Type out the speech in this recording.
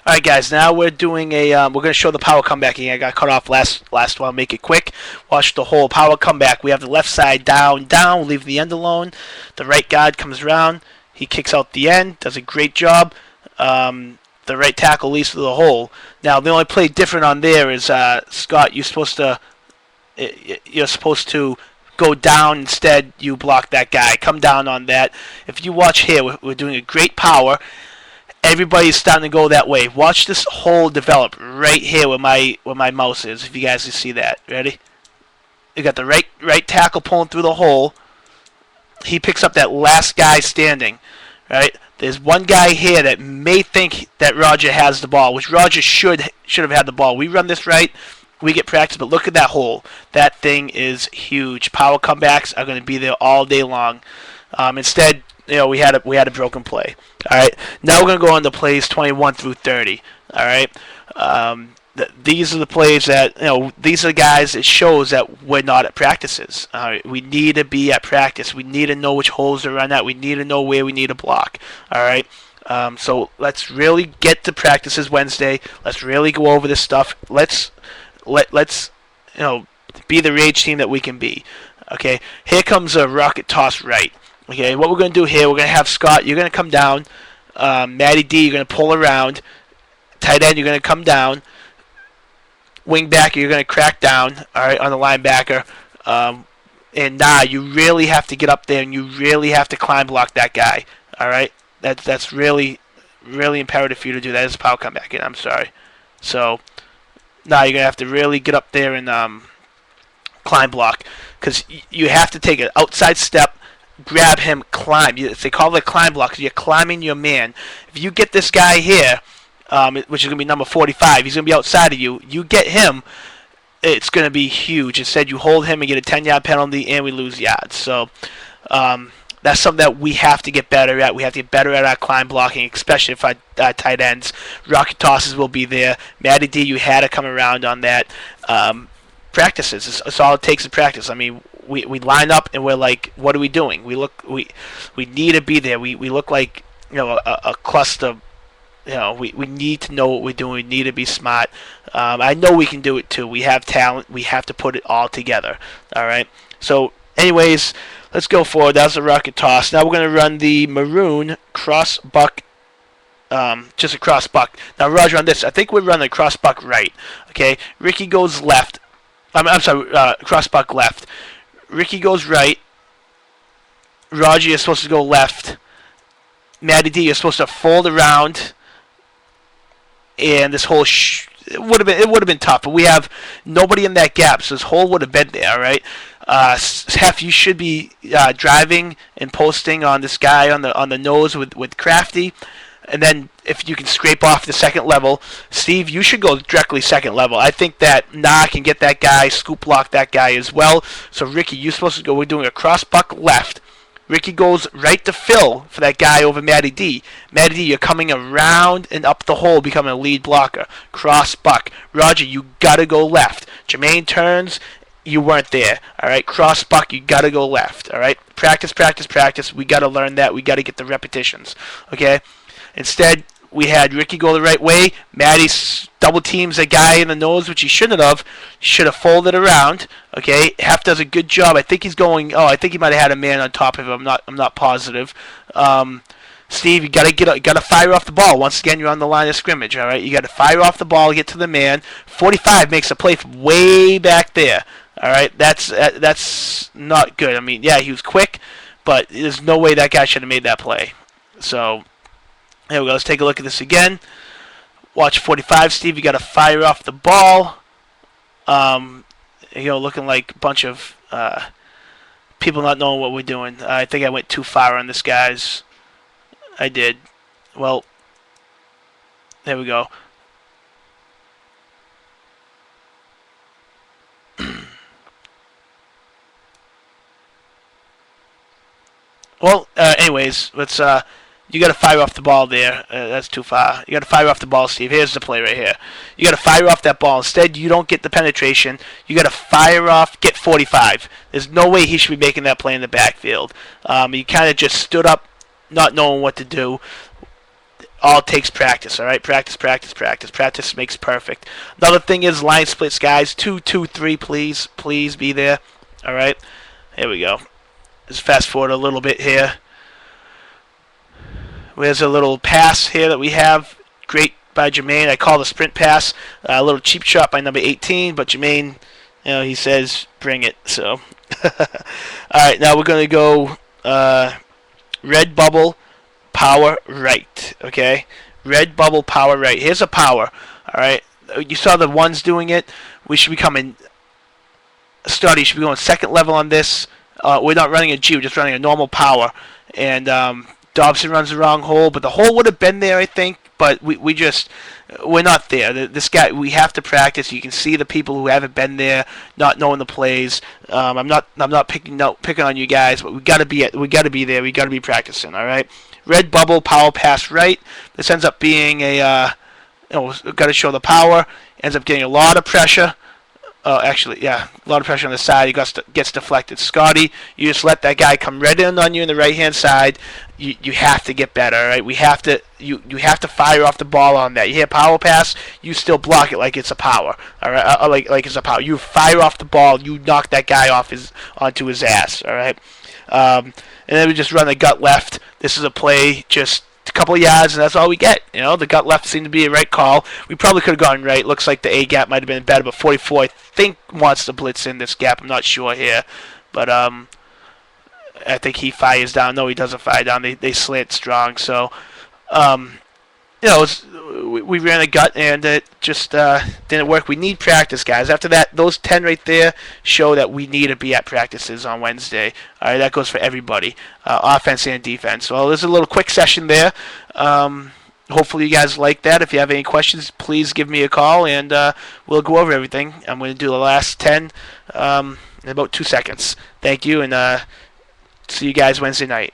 All right, guys. Now we're doing a. We're going to show the power comeback again. I got cut off last while. Make it quick. Watch the whole power comeback. We have the left side down, down. Leave the end alone. The right guard comes around. He kicks out the end. Does a great job. The right tackle leads to the hole. Now the only play different on there is Scott. You're supposed to go down instead. You block that guy. Come down on that. If you watch here, we're doing a great power. Everybody's starting to go that way. Watch this hole develop right here where my mouse is. If you guys can see that, ready? You got the right tackle pulling through the hole. He picks up that last guy standing. Right? There's one guy here that may think that Roger has the ball, which Roger should have had the ball. We run this right, we get practice, but look at that hole. That thing is huge. Power comebacks are going to be there all day long. Instead, we had a broken play. All right. Now we're going to go on to plays 21 through 30. All right. These are the plays that these are the guys. It shows that we're not at practices. All right. We need to be at practice. We need to know which holes to run at. We need to know where we need to block. All right. So let's really get to practices Wednesday. Let's really go over this stuff. Let's be the rage team that we can be. Okay. Here comes a rocket toss right. Okay, what we're going to do here, we're going to have Scott, you're going to come down. Matty D, you're going to pull around. Tight end, you're going to come down. Wing back, you're going to crack down, all right, on the linebacker. And you really have to get up there and you really have to climb block that guy, all right? That's really, really imperative for you to do that. As a power comeback, and I'm sorry. So, you're going to have to really get up there and climb block because you have to take an outside step, grab him, climb. They call it a climb block because you're climbing your man. If you get this guy here, which is going to be number 45, he's going to be outside of you. You get him, it's going to be huge. Instead, you hold him and get a 10-yard penalty, and we lose yards. So that's something that we have to get better at. We have to get better at our climb blocking, especially if our tight ends. Rocket tosses will be there. Matty D, you had to come around on that. Practices. It's all it takes is practice. I mean, we line up and we're like, what are we doing? We need to be there. We look like a cluster. We need to know what we're doing. We need to be smart. I know we can do it too. We have talent. We have to put it all together. All right. So, anyways, let's go forward. That was a rocket toss. Now we're going to run the maroon cross buck. Just a cross buck. Now, Roger, on this, I think we're running a cross buck right. Okay. Ricky goes left. I'm sorry. Cross buck left. Ricky goes right. Roger is supposed to go left. Matty D is supposed to fold around. And this whole it would have been tough, but we have nobody in that gap, so this hole would have been there, right? Heff, you should be driving and posting on this guy on the nose with Crafty, and then if you can scrape off the second level, Steve, you should go directly second level. I think that can get that guy, scoop block that guy as well. So Ricky, you're supposed to go. We're doing a cross buck left. Ricky goes right to Phil for that guy over Matty D. Matty D, you're coming around and up the hole, becoming a lead blocker. Cross buck. Roger, you gotta go left. Jermaine turns. You weren't there. All right. Cross buck. You gotta go left. All right. Practice, practice, practice. We gotta learn that. We gotta get the repetitions. Okay. Instead, we had Ricky go the right way. Matty double teams a guy in the nose, which he shouldn't have. Should have folded around. Okay, Heff does a good job. I think he's going. I think he might have had a man on top of him. I'm not positive. Steve, you gotta fire off the ball. Once again, you're on the line of scrimmage. All right, you gotta fire off the ball, get to the man. 45 makes a play from way back there. All right, that's not good. I mean, yeah, he was quick, but there's no way that guy should have made that play. So. Here we go. Let's take a look at this again. Watch 45, Steve. You got to fire off the ball. Looking like a bunch of people not knowing what we're doing. I think I went too far on this, guys. I did. Well, there we go. Well, anyways, let's. You got to fire off the ball there. That's too far. You got to fire off the ball, Steve. Here's the play right here. You got to fire off that ball. Instead, you don't get the penetration. You got to fire off, get 45. There's no way he should be making that play in the backfield. He kind of just stood up, not knowing what to do. all takes practice. All right, practice, practice, practice. Practice makes perfect. Another thing is line splits, guys. 2, 2, 3, please, please be there. All right, here we go. Let's fast forward a little bit here. There's a little pass here that we have. Great by Jermaine. I call the sprint pass. A little cheap shot by number 18, but Jermaine, he says bring it. So, all right, now we're gonna go red bubble, power right. Okay, red bubble, power right. Here's a power. All right, you saw the ones doing it. We should be coming. Study should be going second level on this. We're not running a G. We're just running a normal power. And Dobson runs the wrong hole, but the hole would have been there, I think. But we're not there. This guy, we have to practice. You can see the people who haven't been there, not knowing the plays. I'm not picking on you guys, but we got to be there. We got to be practicing. All right. Red bubble, power pass right. This ends up being got to show the power. Ends up getting a lot of pressure. Actually, yeah, a lot of pressure on the side. He gets deflected. Scotty, you just let that guy come right in on you in the right-hand side. You have to get better, right? You have to fire off the ball on that. You hit a power pass, you still block it like it's a power, all right? Like it's a power. You fire off the ball, you knock that guy onto his ass, all right? And then we just run the gut left. This is a play just a couple of yards, and that's all we get. The gut left seemed to be a right call. We probably could have gone right. Looks like the A gap might have been better, but 44, I think, wants to blitz in this gap. I'm not sure here, but I think he fires down. No, he doesn't fire down. They slant strong. So, we ran a gut, and it just didn't work. We need practice, guys. After that, those 10 right there show that we need to be at practices on Wednesday. All right, that goes for everybody, offense and defense. Well, there's a little quick session there. Hopefully you guys like that. If you have any questions, please give me a call, and we'll go over everything. I'm going to do the last 10 in about 2 seconds. Thank you, and see you guys Wednesday night.